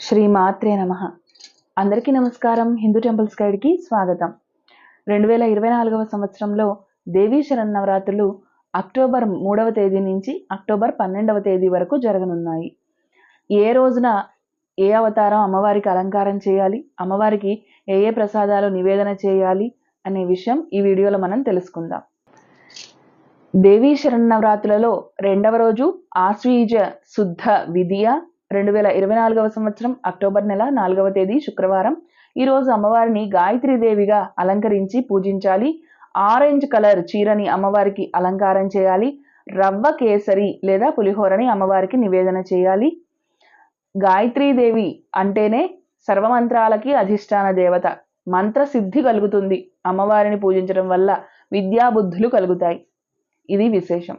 శ్రీమాత్రే నమః. అందరికీ నమస్కారం. హిందూ టెంపుల్స్ గైడ్కి స్వాగతం. 2024వ సంవత్సరంలో దేవీ శరన్నవరాత్రులు అక్టోబర్ 3వ తేదీ నుంచి అక్టోబర్ 12వ తేదీ వరకు జరగనున్నాయి. ఏ రోజున ఏ అవతారం అమ్మవారికి అలంకారం చేయాలి, అమ్మవారికి ఏ ఏ ప్రసాదాలు నివేదన చేయాలి అనే విషయం ఈ వీడియోలో మనం తెలుసుకుందాం. దేవీ శరన్నవరాత్రులలో రెండవ రోజు ఆశ్వీజ శుద్ధ విదియ 2024వ సంవత్సరం అక్టోబర్ నెల 4వ తేదీ శుక్రవారం. ఈరోజు అమ్మవారిని గాయత్రీదేవిగా అలంకరించి పూజించాలి. ఆరెంజ్ కలర్ చీరని అమ్మవారికి అలంకారం చేయాలి. రవ్వ కేసరి లేదా పులిహోరని అమ్మవారికి నివేదన చేయాలి. గాయత్రీదేవి అంటేనే సర్వమంత్రాలకి అధిష్టాన దేవత. మంత్రసిద్ధి కలుగుతుంది. అమ్మవారిని పూజించడం వల్ల విద్యాబుద్ధులు కలుగుతాయి. ఇది విశేషం.